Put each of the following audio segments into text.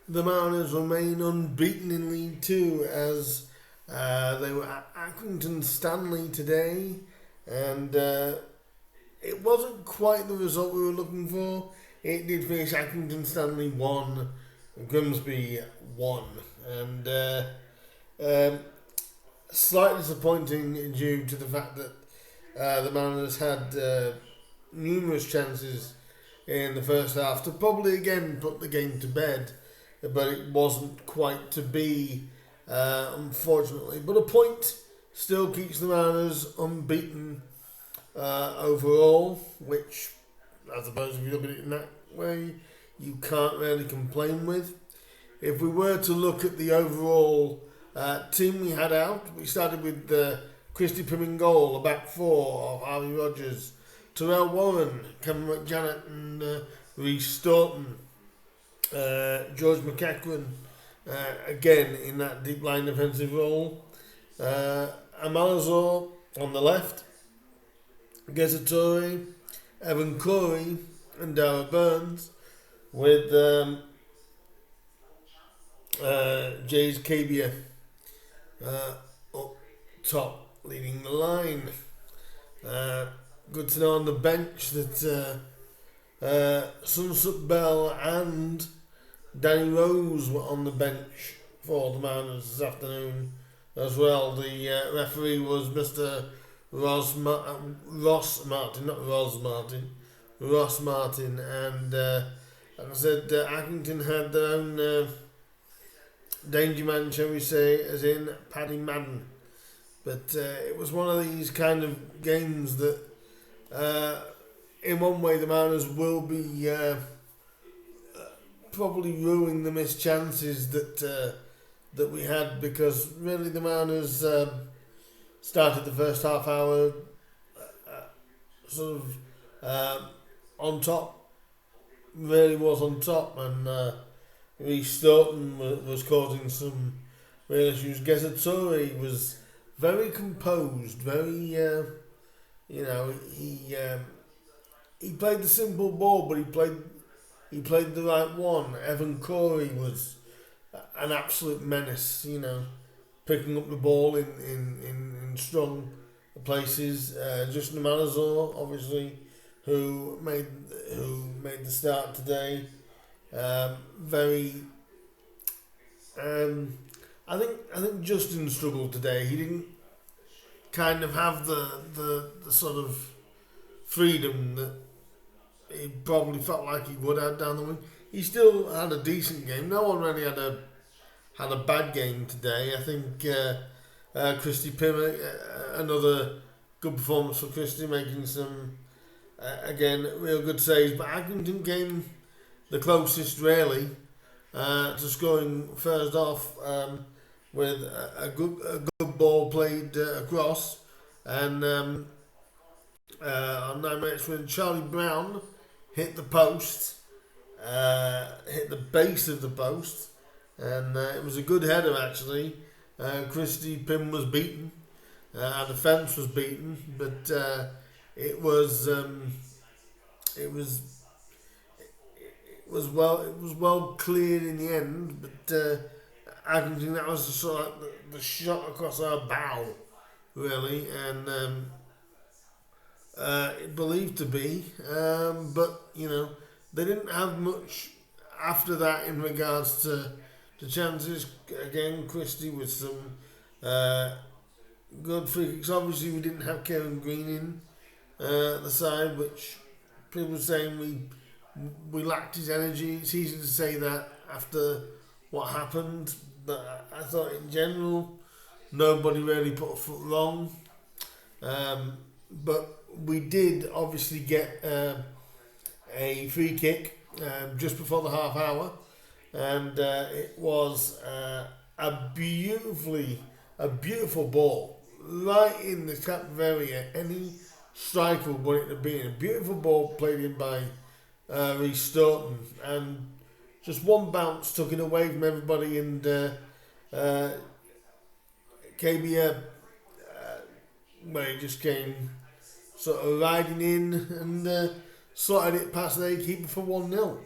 the Mariners remain unbeaten in League Two as they were at Accrington Stanley today, and it wasn't quite the result we were looking for. It did finish Accrington Stanley 1, Grimsby 1, and slightly disappointing due to the fact that the Mariners had numerous chances in the first half to probably again put the game to bed, but it wasn't quite to be, unfortunately. But a point still keeps the Mariners unbeaten overall, which I suppose if you look at it in that way, you can't really complain with. If we were to look at the overall team we had out, we started with Christy Pym in goal, a back four of Harvey Rogers, Terrell Warren, Kevin McJanet and Rhys Staunton, George McEachran again in that deep line defensive role, Amalazor on the left, Gezatori, Evan Corey and Dara Burns, with Jays Cabia up top leading the line. Good to know on the bench that Sunset Bell and Danny Rose were on the bench for the Mariners this afternoon as well. The referee was Mr. Ross Martin, and like I said, Accrington had their own danger man, shall we say, as in Paddy Madden. But it was one of these kind of games that, in one way, the Mariners will be probably ruining the missed chances that we had, because really the Mariners started the first half hour sort of on top, really was on top, and Rhys Staunton was causing some real issues. Gezatori was very composed, very he played the simple ball, but he played the right one. Evan Corey was an absolute menace, picking up the ball in strong places. Justin Malazor, obviously, who made the start today. I think Justin struggled today. He didn't kind of have the sort of freedom that he probably felt like he would have down the wing. He still had a decent game. No one really had a bad game today. I think Christy Pym, another good performance for Christy, making some again real good saves. But Accrington came the closest really to scoring first off with a good ball played across, and on 9 minutes when Charlie Brown hit the post, hit the base of the post, and it was a good header actually. Christy Pym was beaten, our defence was beaten, but it was well cleared in the end. But Accrington, that was sort of like the shot across our bow, really, and believed to be, but they didn't have much after that in regards to chances. Again, Christie with some good free kicks. Obviously, we didn't have Kevin Green in the side, which people were saying we lacked his energy. It's easy to say that after what happened, but I thought in general nobody really put a foot wrong. But we did obviously get a free kick just before the half hour, and it was a beautiful ball right in the cap of area. Any striker would want it to be in. A beautiful ball played in by Rhys Staunton, and just one bounce took it away from everybody, and KBA where he just came sort of riding in and slotted it past the keeper for 1-0.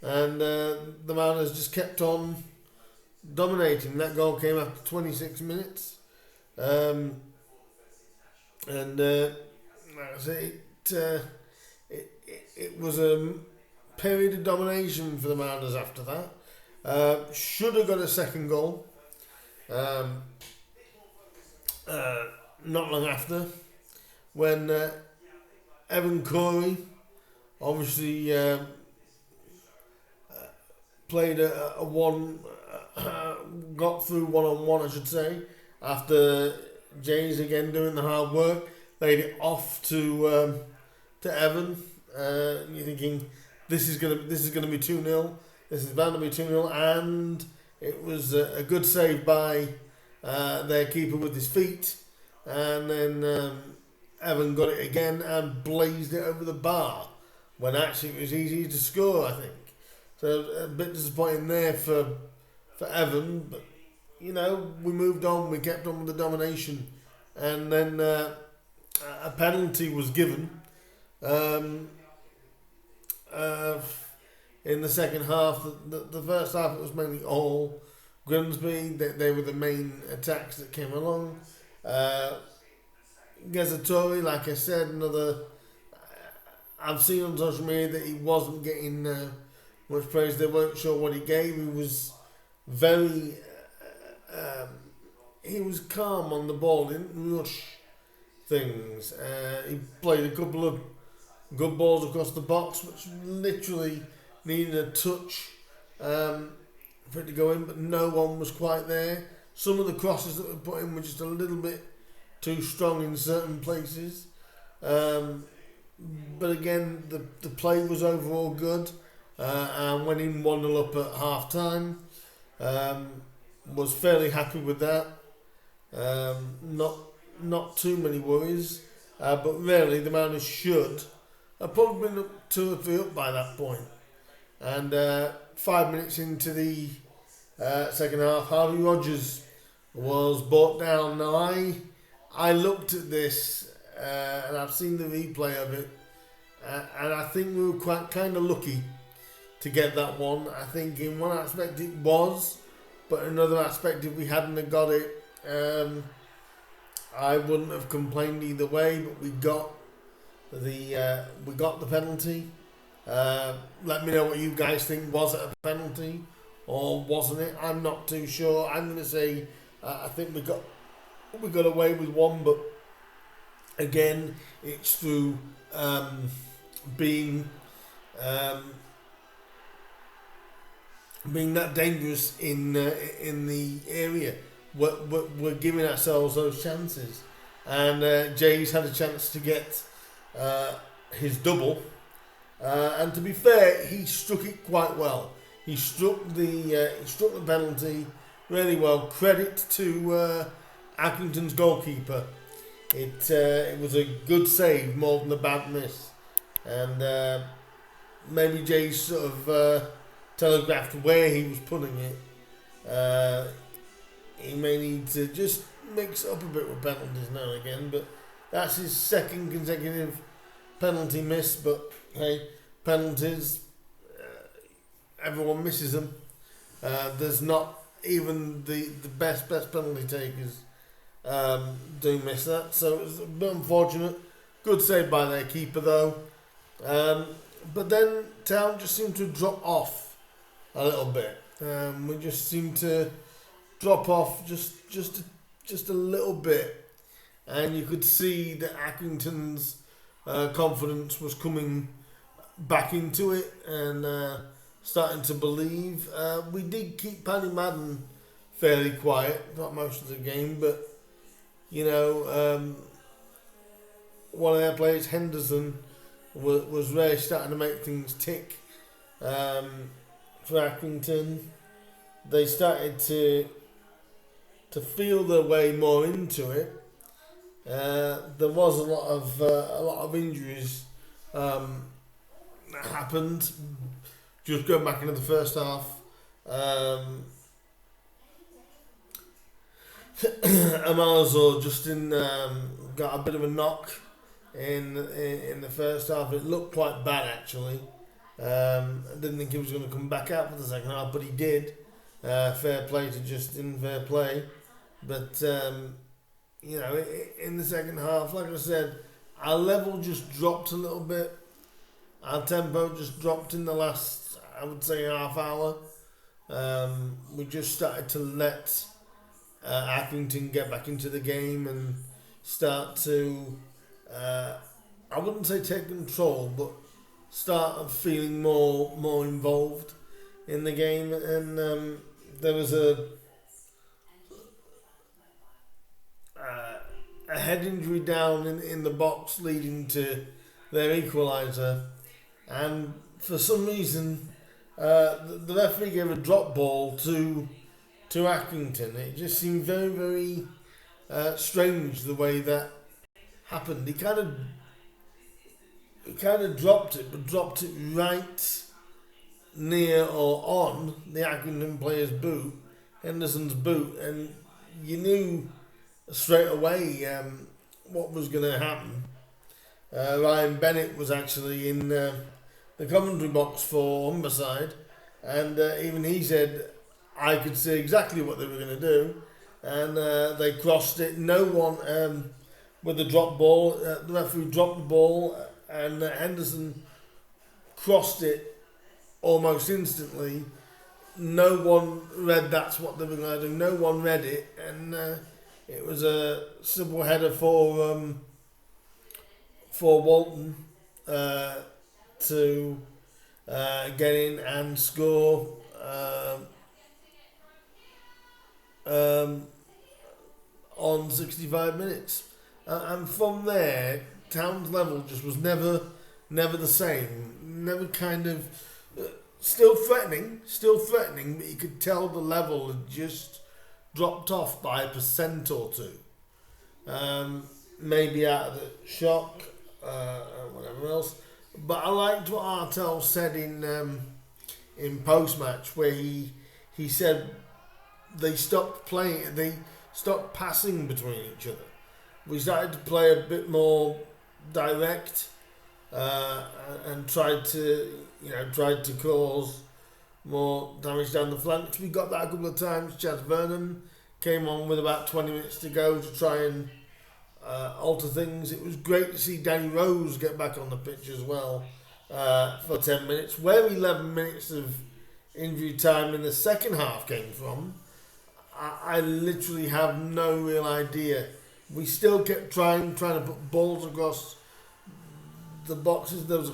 and the Mariners just kept on dominating. That goal came after 26 minutes, and like I say, it was a period of domination for the Mariners after that. Should have got a second goal. Not long after, when Evan Corey obviously played a one, got through 1-on-1, I should say, after Jays again doing the hard work, laid it off to Evan. You're thinking this is gonna be 2-0. This is bound to be 2-0, and it was a good save by their keeper with his feet, and then Evan got it again and blazed it over the bar when actually it was easy to score, I think. So a bit disappointing there for Evan, but you know, we moved on, we kept on with the domination, and then a penalty was given in the second half. The first half it was mainly all Grimsby. They were the main attacks that came along. Gazzatori, like I said, another. I've seen on social media that he wasn't getting much praise. They weren't sure what he gave. He was very. He was calm on the ball, didn't rush things. He played a couple of good balls across the box, which literally needed a touch for it to go in, but no one was quite there. Some of the crosses that were put in were just a little bit too strong in certain places. But again, the play was overall good, and went in 1-0 up at half time. Was fairly happy with that. Not too many worries, but really the Mariners should have probably been 2 or 3 up by that point. And 5 minutes into the second half, Harvey Rogers was brought down. Now I looked at this and I've seen the replay of it, and I think we were quite kind of lucky to get that one. I think in one aspect it was, but in another aspect, if we hadn't have got it, I wouldn't have complained either way. But we got the penalty. Let me know what you guys think. Was it a penalty or wasn't it? I'm not too sure. I'm going to say I think we got away with one, but again, it's through being that dangerous in the area. We're giving ourselves those chances, and Jay's had a chance to get his double, and to be fair, he struck it quite well. He struck the penalty really well. Credit to Accrington's goalkeeper. It was a good save more than a bad miss, and maybe Jay sort of telegraphed where he was putting it. He may need to just mix up a bit with penalties now and again, but that's his second consecutive penalty miss. But hey, penalties, everyone misses them. There's not even the best penalty takers do miss that, so it's a bit unfortunate. Good save by their keeper though. But then Town just seemed to drop off a little bit. We just seemed to drop off just a little bit, and you could see that Accrington's confidence was coming back into it and starting to believe. We did keep Paddy Madden fairly quiet, not most of the game, but you know, one of their players, Henderson, was really starting to make things tick for Accrington. They started to feel their way more into it. There was a lot of injuries that happened. Just going back into the first half, Amalazor Justin got a bit of a knock in the first half. It looked quite bad actually. I didn't think he was going to come back out for the second half, but he did. Fair play to Justin, fair play. But, in the second half, like I said, our level just dropped a little bit. Our tempo just dropped in the last, I would say, half hour. We just started to let Accrington get back into the game and start to, I wouldn't say take control, but start feeling more involved in the game. And there was a head injury down in the box leading to their equaliser, and for some reason the referee gave a drop ball to Accrington. It just seemed very, very strange the way that happened. He kind of dropped it, but dropped it right near or on the Accrington player's boot, Henderson's boot, and you knew straight away what was going to happen. Ryan Bennett was actually in the commentary box for Humberside, and even he said, I could see exactly what they were going to do, and they crossed it. No one with the drop ball. The referee dropped the ball, and Henderson crossed it almost instantly. No one read that's what they were going to do. No one read it, and it was a simple header for Walton to get in and score on 65 minutes. And from there, Town's level just was never the same. Never kind of still threatening, but you could tell the level had just dropped off by 1% or 2. Maybe out of the shock, whatever else. But I liked what Artell said in post-match, where he said they stopped playing, they stopped passing between each other. We started to play a bit more direct and tried to cause more damage down the flanks. We got that a couple of times. Chaz Vernon came on with about 20 minutes to go to try and alter things. It was great to see Danny Rose get back on the pitch as well for 10 minutes. Where 11 minutes of injury time in the second half came from, I literally have no real idea. We still kept trying to put balls across the boxes. There was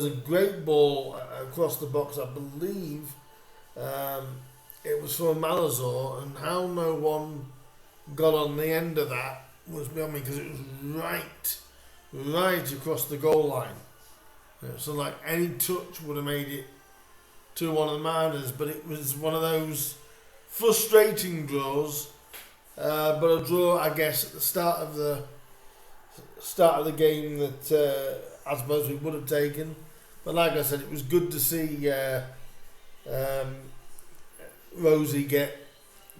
a great ball across the box, I believe. It was from Malazor, and how no one got on the end of that was beyond me, because it was right across the goal line. So like any touch would have made it to one of the Mariners, but it was one of those frustrating draws. But a draw, I guess, at the start of the game that I suppose we would have taken. But like I said, it was good to see Rosie get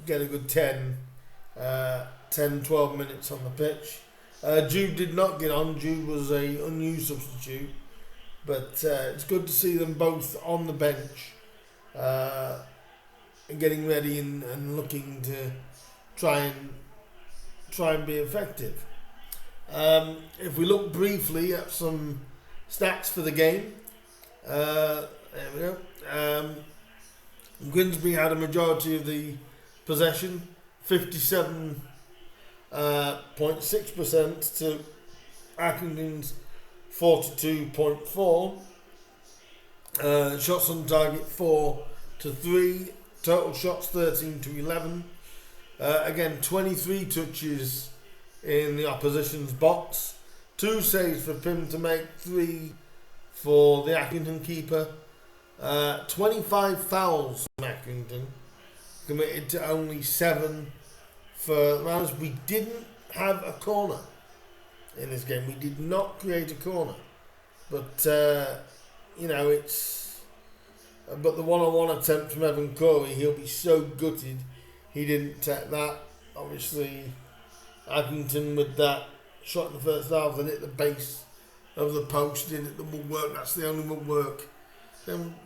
a good 10-12 minutes on the pitch. Jude did not get on. Jude was a unused substitute. But it's good to see them both on the bench and getting ready and looking to try and be effective. If we look briefly at some stats for the game, there we go. Grimsby had a majority of the possession, 57.6% to Accrington's 42.4. Shots on target 4-3. Total shots 13-11. Again, 23 touches in the opposition's box. 2 saves for Pym to make, 3 for the Accrington keeper. 25 fouls from Accrington, committed to only 7 for Rams. We didn't have a corner in this game. We did not create a corner. But, but the one-on-one attempt from Evan Corey, he'll be so gutted he didn't take that. Obviously, Accrington with that shot in the first half that hit the base of the post in at the woodwork. That's the only woodwork. Then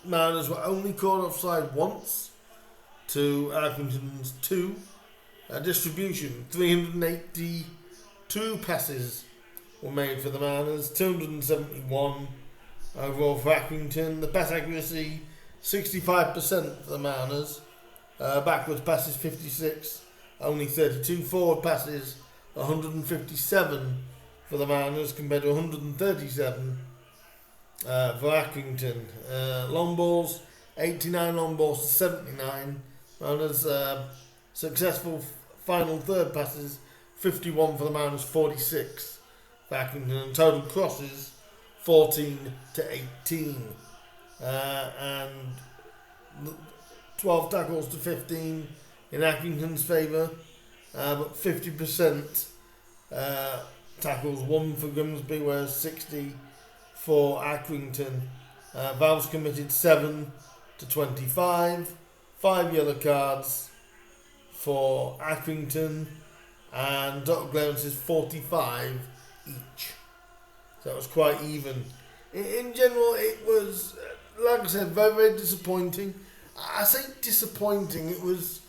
Mariners were only caught offside once to Accrington's 2. Distribution, 382 passes were made for the Mariners, 271 overall for Accrington. The pass accuracy, 65% for the Mariners. Backwards passes, 56, only 32. Forward passes, 157 for the Mariners compared to 137 for Accrington. Long balls, 89 long balls to 79. Mariners successful final third passes, 51 for the Mariners, 46 for Accrington. And total crosses, 14 to 18. And 12 tackles to 15 in Accrington's favour. But 50% tackles won for Grimsby, whereas 60 for Accrington. Fouls committed 7 to 25. 5 yellow cards for Accrington, and total clearances 45 each. So it was quite even. In general, it was, like I said, very, very disappointing. I say disappointing, it was,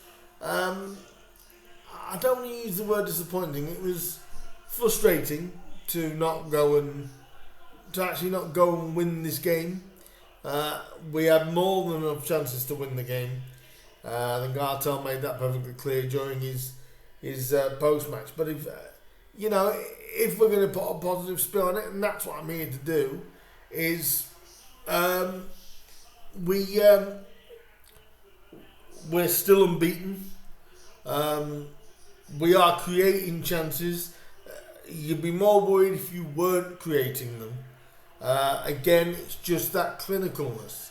I don't want to use the word disappointing, it was frustrating to actually not go and win this game. We had more than enough chances to win the game. I think Gartel made that perfectly clear during his post-match. But if we're going to put a positive spin on it, and that's what I'm here to do, is we're still unbeaten. We are creating chances. You'd be more worried if you weren't creating them. Again, it's just that clinicalness.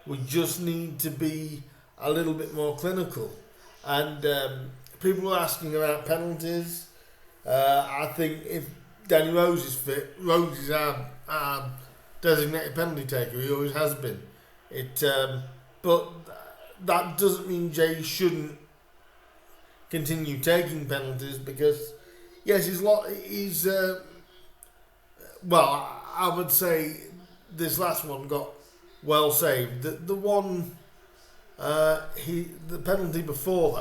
We just need to be a little bit more clinical. And people are asking about penalties. I think if Danny Rose is fit, Rose is our designated penalty taker. He always has been. But that doesn't mean Jay shouldn't continue taking penalties, because yes, I would say this last one got well saved. The one, the penalty before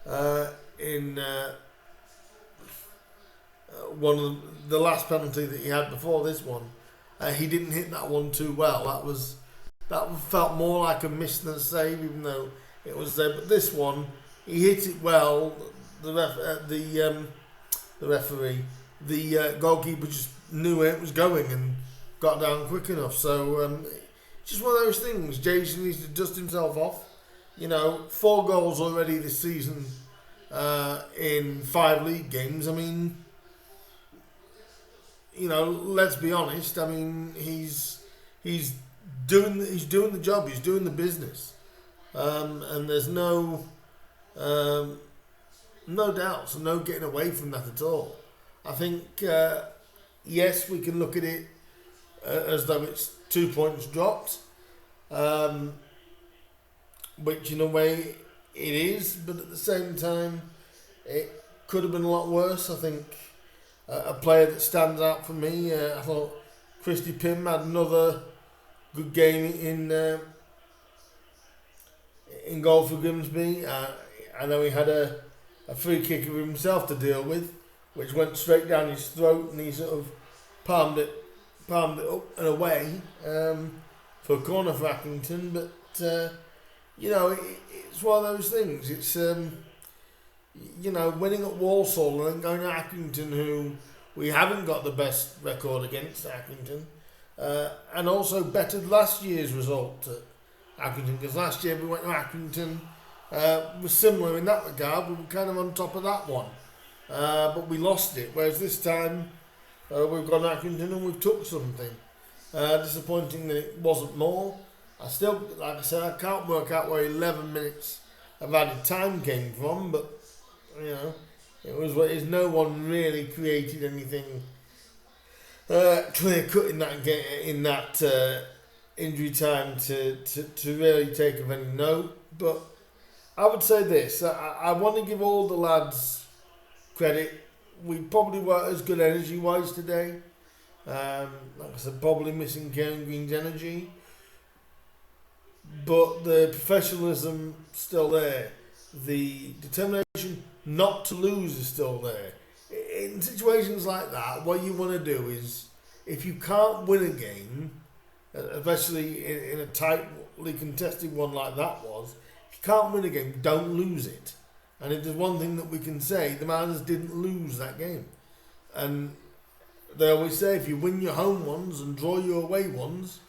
that, in one of the last penalty that he had before this one, he didn't hit that one too well. That felt more like a miss than a save, even though it was there. But this one, he hit it well. The referee, the goalkeeper just knew where it was going and got down quick enough. So just one of those things. Jason needs to dust himself off. 4 goals already this season in 5 league games. I mean, let's be honest. I mean, he's doing the job. He's doing the business, and there's no doubts, no getting away from that at all. I think yes, we can look at it as though it's 2 points dropped, which in a way it is, but at the same time it could have been a lot worse. I think a player that stands out for me, I thought Christy Pym had another good game in goal for Grimsby. I know he had a free kick of himself to deal with, which went straight down his throat, and he sort of palmed it up and away for a corner for Accrington. But it's one of those things. It's winning at Walsall and then going to Accrington, who we haven't got the best record against Accrington, and also bettered last year's result at Accrington, because last year we went to Accrington, was similar in that regard. We were kind of on top of that one, but we lost it. Whereas this time we've gone to Accrington and we've took something. Disappointing that it wasn't more. I still, like I said, I can't work out where 11 minutes of added time came from, but it was what is. No one really created anything clear cut in that injury time to really take of any note. But I would say this: I want to give all the lads credit. We probably weren't as good energy wise today. Like I said, probably missing Kieran Green's energy, but the professionalism still there. The determination not to lose is still there. In situations like that, what you want to do is, if you can't win a game, especially in a tightly contested one like that was, if you can't win a game, don't lose it. And if there's one thing that we can say, the Mariners didn't lose that game. And they always say, if you win your home ones and draw your away ones,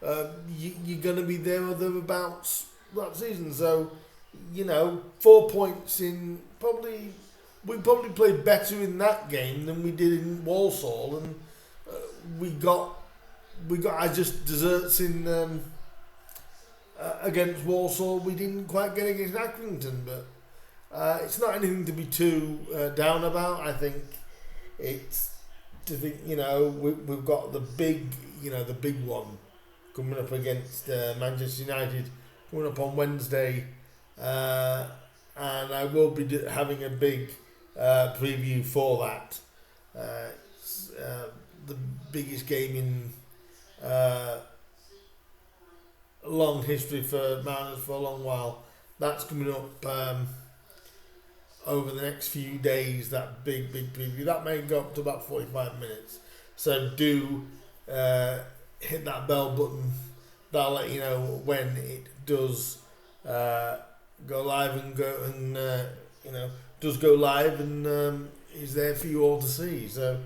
you're going to be there or thereabouts that season. So, 4 points in we probably played better in that game than we did in Walsall, and we got just desserts in against Walsall. We didn't quite get against Accrington, but it's not anything to be too down about. I think it's to think we've got the big one coming up against Manchester United coming up on Wednesday, and I will be having a big preview for that. It's the biggest game in long history for Mariners for a long while. That's coming up over the next few days. That big preview that may go up to about 45 minutes. So do hit that bell button. That'll let you know when it does go live and does go live and is there for you all to see. So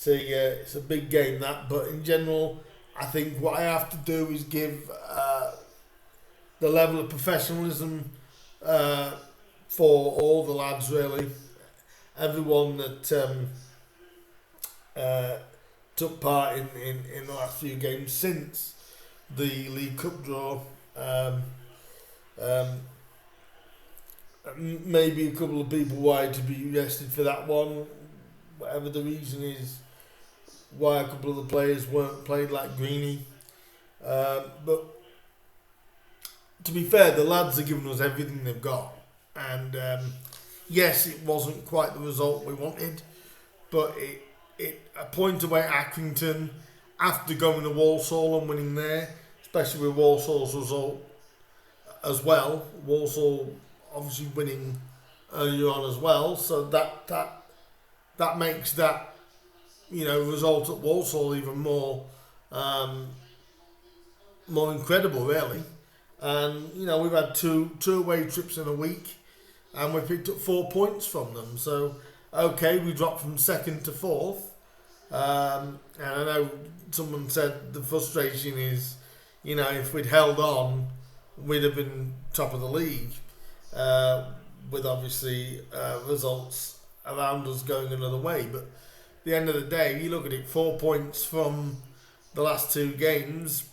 it's a big game that, but in general, I think what I have to do is give the level of professionalism for all the lads, really. Everyone that took part in the last few games since the League Cup draw. Maybe a couple of people wide to be rested for that one, whatever the reason is why a couple of the players weren't played, like Greeny. But to be fair, the lads are giving us everything they've got, and yes, it wasn't quite the result we wanted, but it a point away at Accrington after going to Walsall and winning there, especially with Walsall's result as well. Walsall obviously winning earlier on as well, so that makes that result at Walsall even more incredible, really. And we've had two away trips in a week, and we picked up 4 points from them. So okay, we dropped from second to fourth. And I know someone said the frustration is, if we'd held on, we'd have been top of the league, with obviously results around us going another way. But at the end of the day, if you look at it, 4 points from the last two games,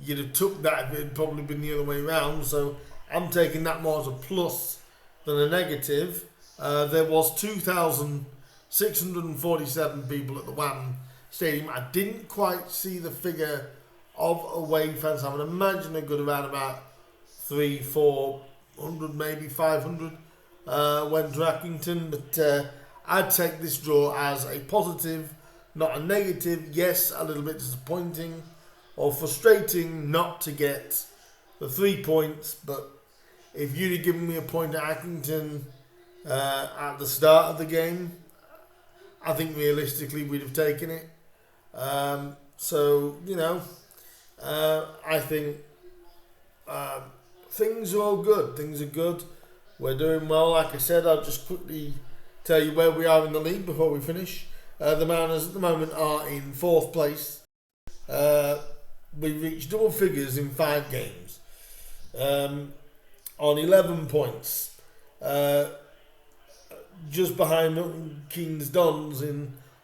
you'd have took that if it had probably been the other way around. So I'm taking that more as a plus than a negative. There was 2,647 people at the WAM Stadium. I didn't quite see the figure of away fans. I would imagine a good around about 300-400, maybe 500 went to Accrington. But I'd take this draw as a positive, not a negative. Yes, a little bit disappointing or frustrating not to get the 3 points, but if you'd have given me a point at Accrington at the start of the game, I think realistically we'd have taken it. I think things are all good. Things are good. We're doing well. Like I said, I'll just quickly tell you where we are in the league before we finish. The Mariners at the moment are in fourth place. We've reached double figures in 5 games, on 11 points, just behind Keen's Dons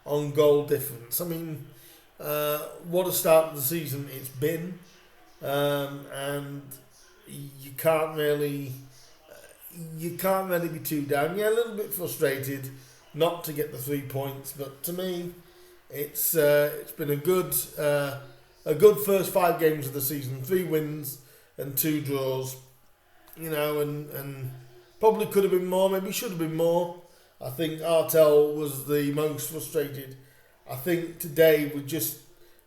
on goal difference. I mean, what a start of the season it's been, and you can't really be too down. Yeah, a little bit frustrated not to get the 3 points, but to me, it's been a good first 5 games of the season. 3 wins and 2 draws, and probably could have been more, maybe should have been more. I think Artel was the most frustrated I think today was just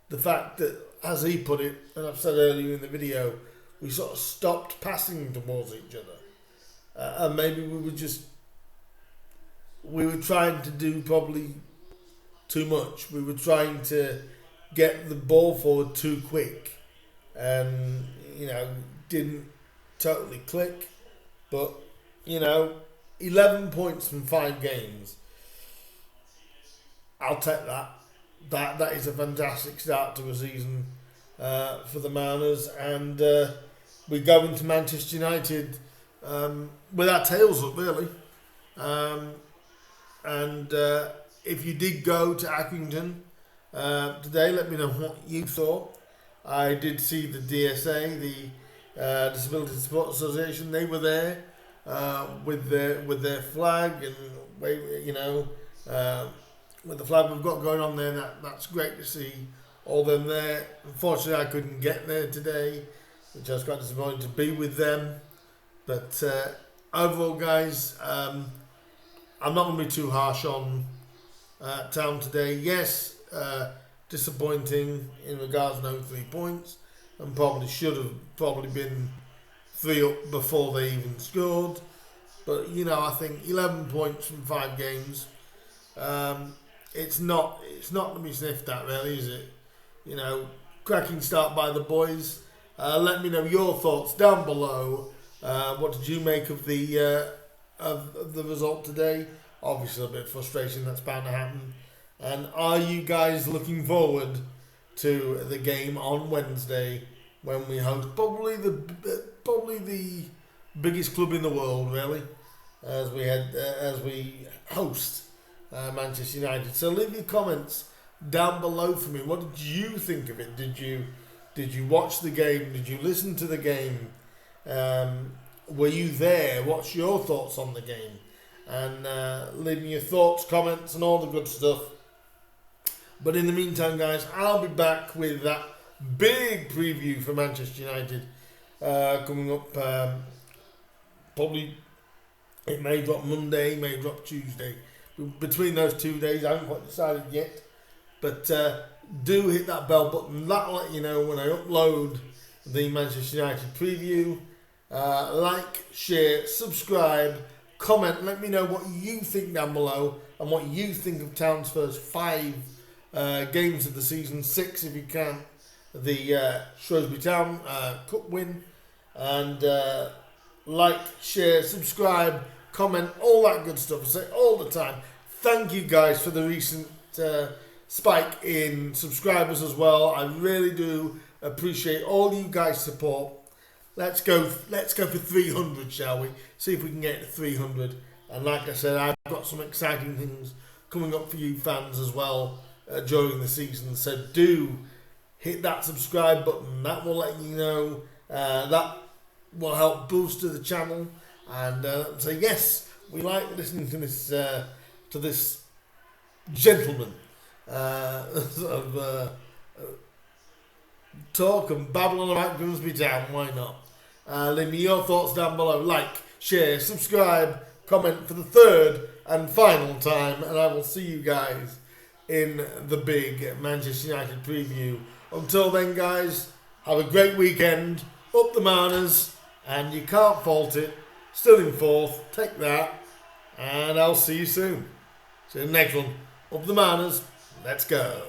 the fact that, as he put it, and I've said earlier in the video, we sort of stopped passing towards each other. And maybe we were trying to do probably too much. We were trying to get the ball forward too quick. And, didn't totally click. But, 11 points from 5 games. I'll take that. That is a fantastic start to a season for the Mariners. And we go into Manchester United with our tails up, really. And if you did go to Accrington today, let me know what you thought. I did see the DSA, the Disability Support Association. They were there with their flag and with the flag we've got going on there. That's great to see all them there. Unfortunately, I couldn't get there today, which I was quite disappointed to be with them. But overall, guys, I'm not going to be too harsh on Town today. Yes, disappointing in regards to no 3 points, and probably should have been 3 up before they even scored. But I think 11 points from 5 games. It's not to be sniffed at, really, is it? Cracking start by the boys. Let me know your thoughts down below. What did you make of the result today? Obviously, a bit of frustration, that's bound to happen. And are you guys looking forward to the game on Wednesday when we host probably the biggest club in the world, really, as we host Manchester United? So leave your comments down below for me. What did you think of it? Did you watch the game? Did you listen to the game? Were you there? What's your thoughts on the game? And leave me your thoughts, comments, and all the good stuff. But in the meantime, guys, I'll be back with that big preview for Manchester United coming up. Probably it may drop Monday, may drop Tuesday. Between those 2 days, I haven't quite decided yet. But do hit that bell button. That'll let you know when I upload the Manchester United preview. Like, share, subscribe, comment. Let me know what you think down below and what you think of Town's first 5 games of the season, 6 if you can. The Shrewsbury Town Cup win. And like, share, subscribe, comment, all that good stuff. I say all the time. Thank you guys for the recent spike in subscribers as well. I really do appreciate all you guys' support. Let's go for 300, shall we? See if we can get to 300. And like I said, I've got some exciting things coming up for you fans as well during the season. So do hit that subscribe button. That will let you know. That will help boost to the channel. And so yes, we like listening to this gentleman talk and babble on about Grimsby Town. Why not? Leave me your thoughts down below. Like, share, subscribe, comment for the 3rd and final time, and I will see you guys in the big Manchester United preview. Until then, guys, have a great weekend. Up the Mariners, and you can't fault it. Still in 4th. Take that, and I'll see you soon. See you in the next one. Up the Mariners. Let's go.